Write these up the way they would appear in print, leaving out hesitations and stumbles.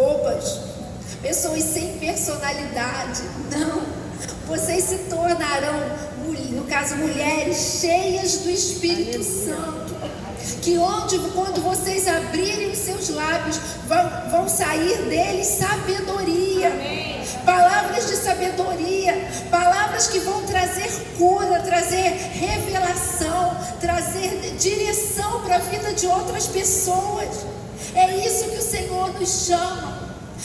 bobas, pessoas sem personalidade. Não, vocês se tornarão, no caso, mulheres cheias do Espírito Santo, que quando vocês abrirem os seus lábios, vão sair deles sabedoria. Amém. Palavras de sabedoria, palavras que vão trazer cura, trazer revelação, trazer direção para a vida de outras pessoas. É isso que o Senhor nos chama.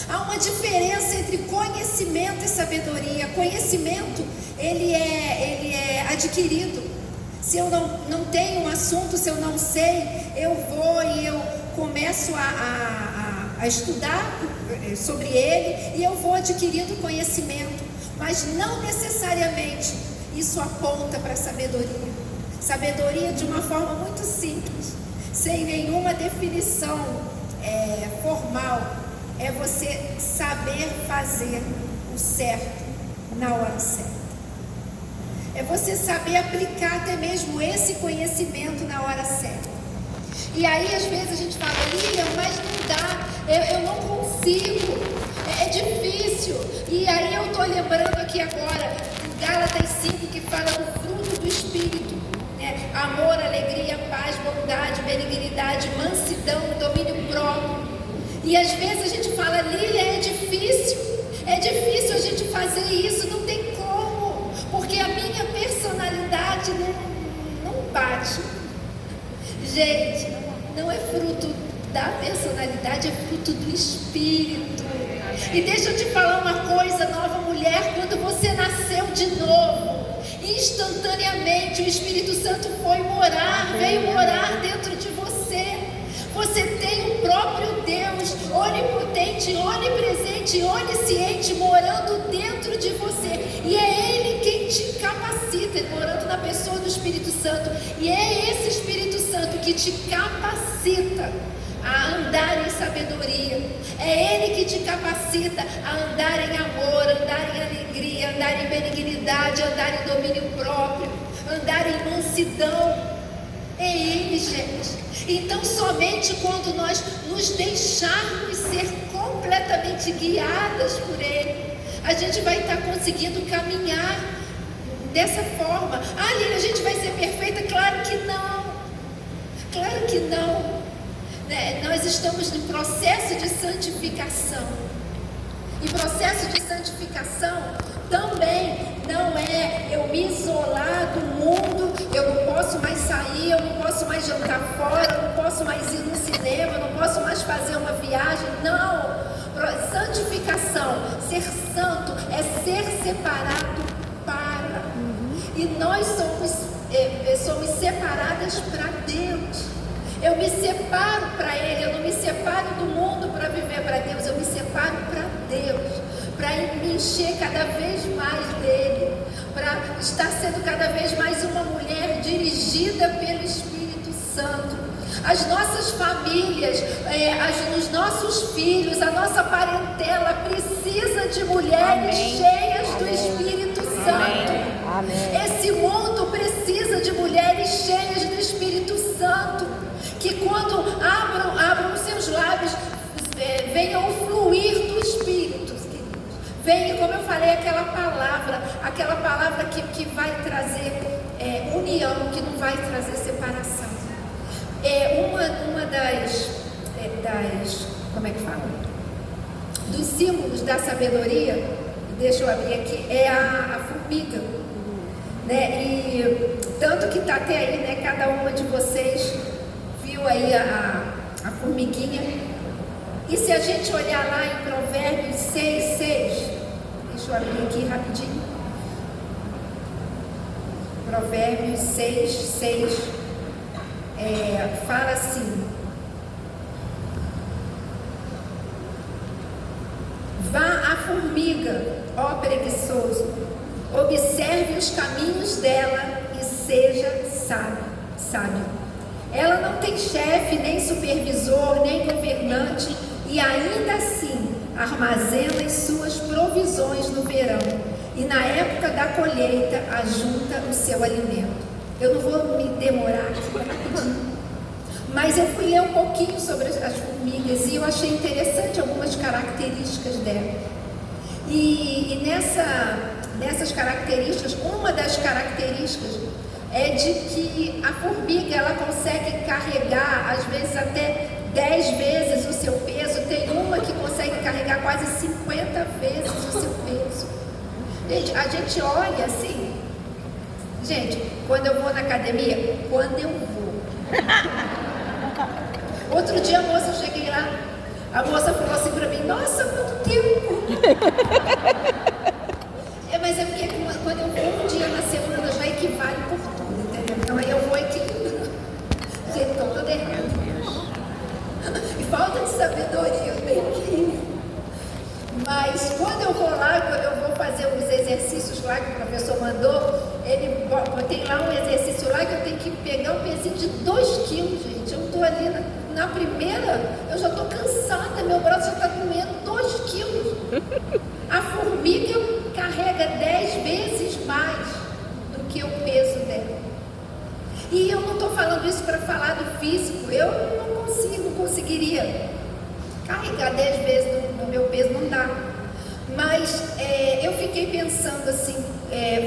Há uma diferença entre conhecimento e sabedoria. Conhecimento, ele é adquirido. Se eu não tenho um assunto, se eu não sei, eu vou e eu começo a estudar sobre ele e eu vou adquirindo conhecimento. Mas não necessariamente isso aponta para a sabedoria. Sabedoria de uma forma muito simples, sem nenhuma definição formal, é você saber fazer o certo na hora certa. É você saber aplicar até mesmo esse conhecimento na hora certa. E aí às vezes a gente fala, Lilian, mas não dá, eu não consigo, é difícil. E aí eu estou lembrando aqui agora, em Gálatas 5, que fala do fruto do Espírito, né? Amor, alegria, paz, bondade, benignidade, mansidão, domínio próprio. E às vezes a gente fala, Lilian, é difícil a gente fazer isso, não tem como, porque a minha personalidade não bate. Gente, não é fruto da personalidade, é fruto do Espírito. E deixa eu te falar uma coisa, nova mulher, quando você nasceu de novo, instantaneamente o Espírito Santo veio morar dentro de você. Você tem o próprio Deus, onipotente, onipresente, onisciente, morando dentro de você. E é Ele quem te capacita, morando na pessoa do Espírito Santo. E é esse Espírito Santo que te capacita a andar em sabedoria. É Ele que te capacita a andar em amor, andar em alegria, andar em benignidade, andar em domínio próprio, andar em mansidão. É Ele, gente. Então somente quando nós nos deixarmos ser completamente guiadas por Ele, a gente vai estar conseguindo caminhar dessa forma. Ah, Lilian, a gente vai ser perfeita? Claro que não. Claro que não. Né? Nós estamos no processo de santificação. E processo de santificação também não é eu me isolar do mundo, eu não posso mais sair, eu não posso mais jantar fora, eu não posso mais ir no cinema, eu não posso mais fazer uma viagem. Não! Santificação, ser santo, é ser separado para. E nós somos separadas para Deus. Eu me separo para Ele, eu não me separo do mundo para viver para Deus, eu me separo para Deus, para me encher cada vez mais dEle, para estar sendo cada vez mais uma mulher dirigida pelo Espírito Santo. As nossas famílias, os nossos filhos, a nossa parentela precisa de mulheres cheias do Espírito Santo. Amém. Esse mundo precisa de mulheres cheias do Espírito Santo, que quando abram os seus lábios, venham o fluir do Espírito. Venha, como eu falei, aquela palavra que vai trazer união, que não vai trazer separação. Uma das como é que fala? Dos símbolos da sabedoria, deixa eu abrir aqui, é a formiga, né? E tanto que está até aí, né? Cada uma de vocês viu aí a formiguinha. E se a gente olhar lá em Provérbios 6, deixa eu abrir aqui rapidinho. Provérbios 6, fala assim: vá à formiga, ó preguiçoso, observe os caminhos dela e seja sábio. Ela não tem chefe, nem supervisor, nem governante, e ainda assim armazena as suas provisões no verão, e na época da colheita ajunta o seu alimento. Eu não vou me demorar aqui rapidinho, Mas eu fui ler um pouquinho sobre as formigas e eu achei interessante algumas características dela. E nessas características, uma das características é de que a formiga ela consegue carregar às vezes até 10 vezes o seu peso. Tem uma que consegue carregar quase 50 vezes o seu peso. Gente, a gente olha assim. Gente, quando eu vou na academia, quando eu vou. Outro dia a moça, eu cheguei lá, a moça falou assim pra mim, nossa, quanto tempo! Mas é porque quando eu vou um dia na semana já equivale por tudo, entendeu? Então aí eu vou equilibrando. Gente, estou toda errada. E falta de sabedoria bem. Mas quando eu vou lá, quando eu vou fazer os exercícios lá que o professor mandou, tem lá um exercício lá que eu tenho que pegar um pezinho de 2 quilos, gente. Eu estou ali na primeira, eu já estou cansada, meu braço já está doendo 2 quilos. A formiga carrega 10 vezes mais do que o peso dela. E eu não estou falando isso para falar do físico, eu não conseguiria carregar 10 vezes do meu peso, não dá. Mas eu fiquei pensando assim,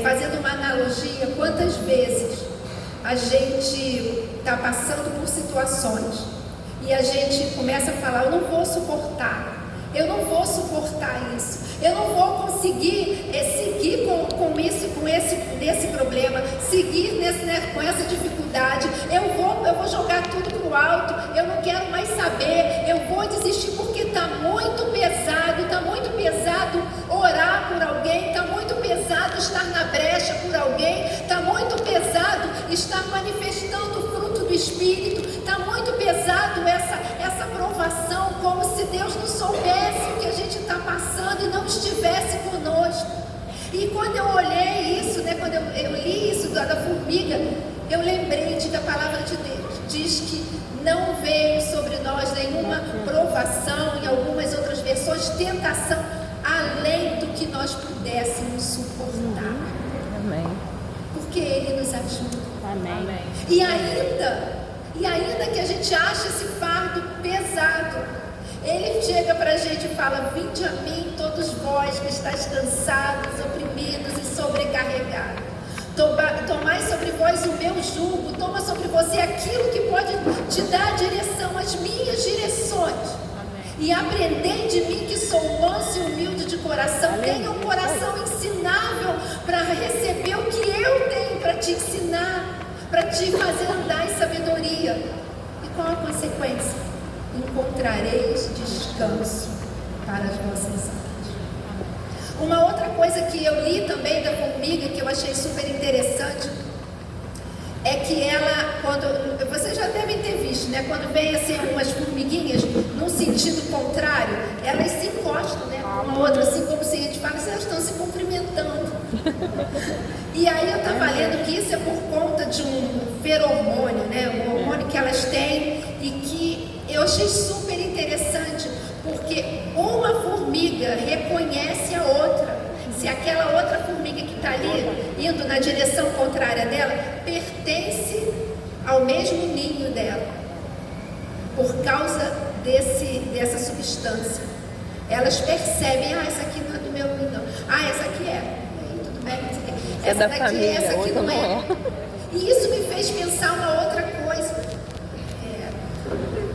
fazendo uma analogia, quantas vezes a gente está passando por situações e a gente começa a falar, eu não vou suportar isso, eu não vou conseguir seguir nesse problema, seguir com essa dificuldade, eu vou jogar tudo para o alto, eu não quero mais saber, eu vou desistir porque está muito pesado orar por alguém, está muito pesado estar na brecha por alguém, está muito pesado estar manifestando o fruto do Espírito, está muito pesado essa provação, como se Deus não soubesse o que a gente está passando e não estivesse conosco. E quando eu olhei isso, quando eu li isso da formiga, eu lembrei da palavra de Deus. Diz que não veio sobre nós nenhuma provação, em algumas outras versões, tentação, além do que nós pudéssemos suportar. Amém. Porque Ele nos ajuda. Amém. E ainda que a gente ache esse fardo pesado, Ele chega para a gente e fala, vinde a mim todos vós que estáis cansados, oprimidos e sobrecarregados. Tomai sobre vós o meu jugo, toma sobre você aquilo que pode te dar direção, as minhas direções. Amém. E aprendei de mim que sou manso e humilde de coração. Tenha um coração ensinável para receber o que eu tenho para te ensinar, para te fazer andar em sabedoria. E qual a consequência? Encontrareis descanso para as vossas almas. Uma outra coisa que eu li também da formiga, que eu achei super interessante, é que ela, vocês já devem ter visto, quando vem assim umas formiguinhas, num sentido contrário, elas se encostam, uma outra, assim como se a gente fala, elas estão se cumprimentando. E aí eu estava lendo que isso é por conta de um feromônio, um hormônio que elas têm e que eu achei super interessante, porque uma formiga reconhece a outra. Se aquela outra formiga que está ali, indo na direção contrária dela, pertence ao mesmo ninho dela, por causa dessa substância. Elas percebem, essa aqui não é do meu ninho, não. Essa aqui é. Tudo bem, essa aqui. Essa daqui, família, essa aqui não é. E isso me fez pensar uma outra coisa.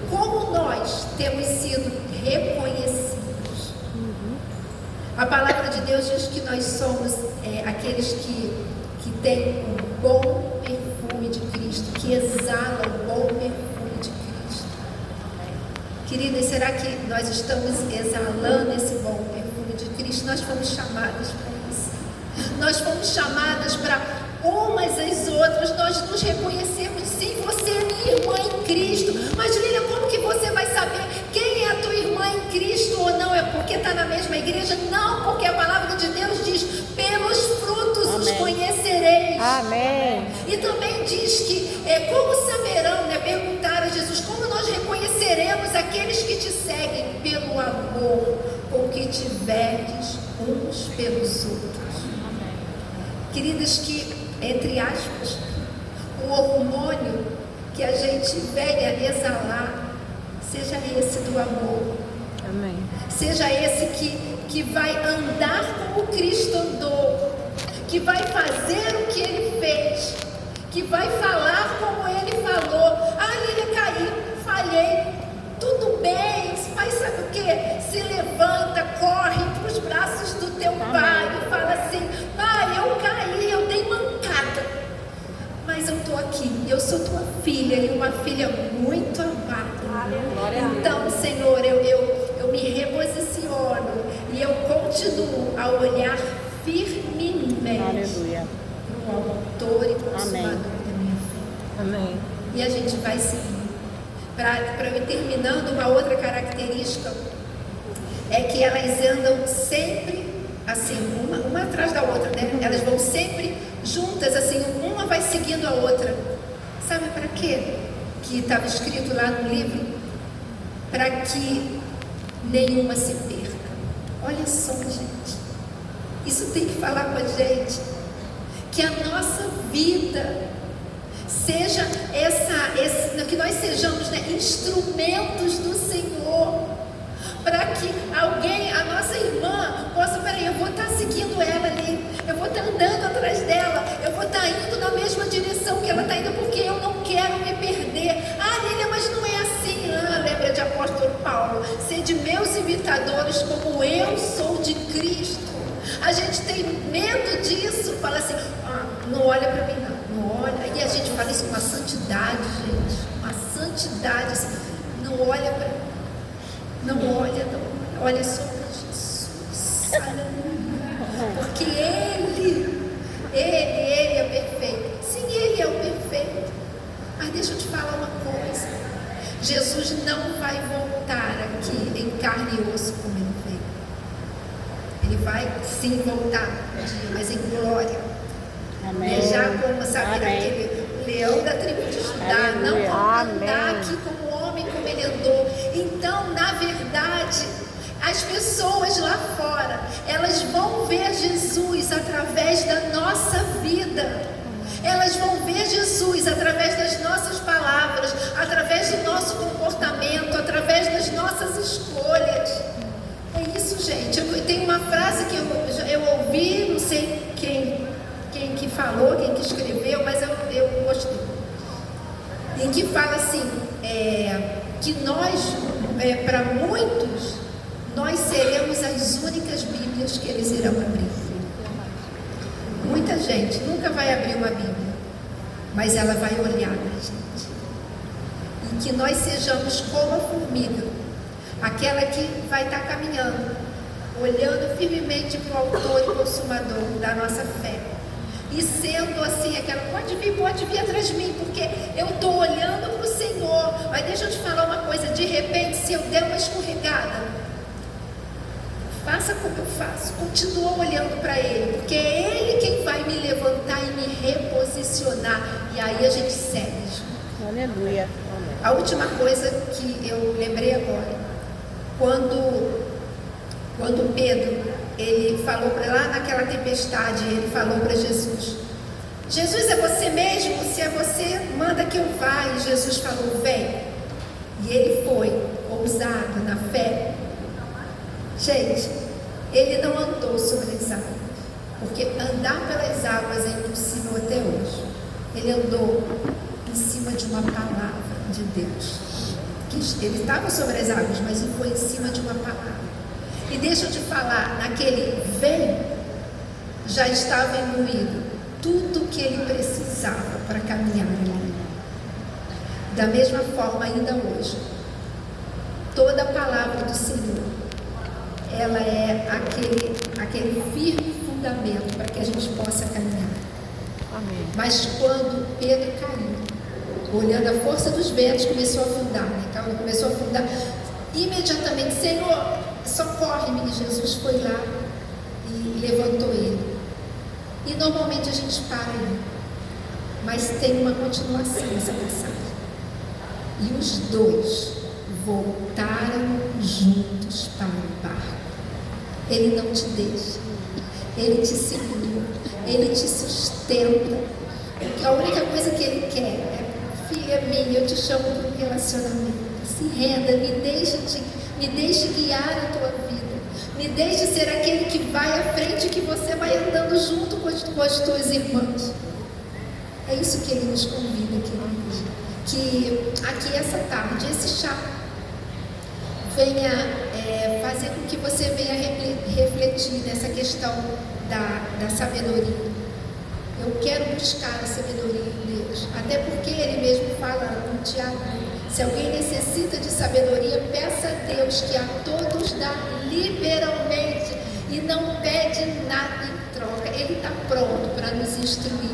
Como nós temos sido reconhecidos. A palavra de Deus diz que nós somos aqueles que têm um bom perfume de Cristo, que exalam o bom perfume de Cristo. Queridas, será que nós estamos exalando esse bom perfume de Cristo? Nós fomos chamadas para isso. Nós fomos chamadas para umas às outras, nós nos reconhecemos. Sim, você é minha irmã em Cristo. Mas Lília, como que você vai saber quem é a tua irmã em Cristo ou não? É porque está na mesma igreja? Não, porque a palavra de Deus diz, pelos frutos Amém. Os conhecereis. Amém. E também diz que, como saberão, perguntaram a Jesus, como nós reconheceremos aqueles que te seguem? Pelo amor com que tiverdes uns pelos outros. Amém. Queridas, que entre aspas, o hormônio que a gente venha exalar, seja esse do amor. Amém. Seja esse que vai andar como Cristo andou, que vai fazer o que Ele fez, que vai falar como Ele falou. Ah, Lília, caí, falhei, tudo bem, mas sabe o que? Se levanta, corre para os braços do teu pai e fala assim: pai, eu caí, eu dei mancada, mas eu estou aqui, eu sou tua filha e uma filha muito amada. Então, Senhor, eu me reposiciono e eu continuo a olhar firmemente no autor e consumador da minha fé. Amém. E a gente vai seguir. Para eu ir terminando, uma outra característica é que elas andam sempre assim, uma atrás da outra, né? Elas vão sempre juntas, assim, uma vai seguindo a outra. Sabe para quê? Que estava escrito lá no livro: para que nenhuma se perca. Olha só, gente, isso tem que falar com a gente, que a nossa vida seja que nós sejamos, né, instrumentos do Senhor, para que alguém, a nossa irmã, possa, peraí, eu vou estar seguindo ela ali, eu vou estar andando atrás dela, eu vou estar indo na mesma direção que ela está indo, porque eu não quero me perder. Ah, Lília, mas não é assim. Lembra de apóstolo Paulo: sede meus imitadores como eu sou de Cristo. A gente tem medo disso, fala assim: não olha para mim não olha, e a gente fala isso com uma santidade, gente, uma santidade, assim, não olha para mim, não olha só para Jesus, aleluia, porque Ele é perfeito. Sim, Ele é o perfeito, mas deixa eu te falar uma coisa: Jesus não vai voltar aqui em carne e osso como Ele veio. Ele vai sim voltar um dia, mas em glória. Amém. Já como, sabe, aquele leão da tribo de Judá, não vão andar aqui como homem, como ele andou. Então, na verdade, as pessoas lá fora, elas vão ver Jesus através da nossa vida. Elas vão ver Jesus através das nossas palavras, através do nosso comportamento, através das nossas escolhas. É isso, gente. Eu tenho uma frase que eu ouvi, não sei quem que falou, quem que escreveu, mas eu gostei. Em que fala assim, que nós, para muitos, nós seremos as únicas Bíblias que eles irão abrir. Muita gente nunca vai abrir uma Bíblia, mas ela vai olhar para a gente. E que nós sejamos como a formiga, aquela que vai estar caminhando, olhando firmemente para o autor e consumador da nossa fé. E sendo assim, aquela, pode vir atrás de mim, porque eu estou olhando para o Senhor. Mas deixa eu te falar uma coisa: de repente, se eu der uma escorregada, faça como eu faço, continua olhando para Ele, porque é Ele quem vai me levantar e me reposicionar, e aí a gente segue. Aleluia. A última coisa que eu lembrei agora, quando Pedro, ele falou para lá naquela tempestade, ele falou para Jesus: Jesus, é você mesmo? Se é você, manda que eu vá. E Jesus falou: vem. E ele foi, ousado na fé. Gente, ele não andou sobre as águas, porque andar pelas águas é impossível até hoje. Ele andou em cima de uma palavra de Deus. Ele estava sobre as águas, mas ele foi em cima de uma palavra. E deixa eu te falar, naquele vem, já estava imbuído tudo que ele precisava para caminhar ali. Da mesma forma, ainda hoje, toda a palavra do Senhor, ela é aquele firme fundamento para que a gente possa caminhar. Amém. Mas quando Pedro caiu, olhando a força dos ventos, começou a afundar, né? Então, começou a afundar, imediatamente: Senhor, socorre-me. E Jesus foi lá e levantou ele. E normalmente a gente para aí, mas tem uma continuação nessa passagem. E os dois voltaram juntos para o barco. Ele não te deixa, Ele te segura, Ele te sustenta, porque a única coisa que Ele quer é confia em mim, eu te chamo para um relacionamento. Se renda, me deixe guiar a tua vida. Me deixe ser aquele que vai à frente, que você vai andando junto com as tuas irmãs. É isso que Ele nos convida, queridos. Que aqui essa tarde, esse chá venha fazer com que você venha refletir nessa questão da sabedoria. Eu quero buscar a sabedoria em Deus, até porque Ele mesmo fala no Tiago: se alguém necessita de sabedoria, peça a Deus, que a todos dá liberalmente e não pede nada em troca. Ele está pronto para nos instruir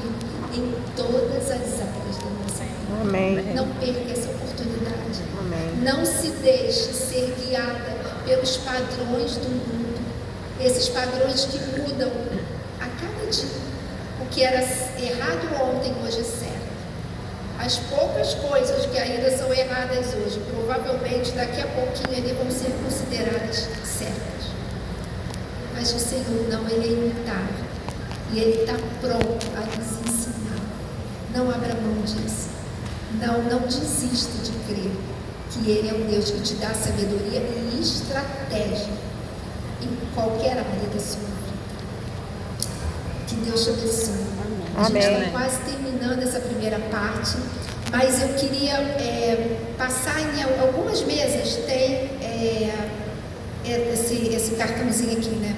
em todas as áreas da nossa vida. Amém. Não perca essa oportunidade. Amém. Não se deixe ser guiada pelos padrões do mundo, esses padrões que mudam a cada dia. O que era errado ontem, hoje é certo. As poucas coisas que ainda são erradas hoje, provavelmente daqui a pouquinho ali vão ser consideradas certas. Mas o Senhor não, Ele é imutável. E Ele está pronto a nos ensinar. Não abra mão disso. Não desista de crer que Ele é um Deus que te dá sabedoria e estratégia em qualquer área da sua vida. Que Deus te abençoe. A gente está quase terminando essa primeira parte, mas eu queria passar em algumas mesas, tem esse cartãozinho aqui, né?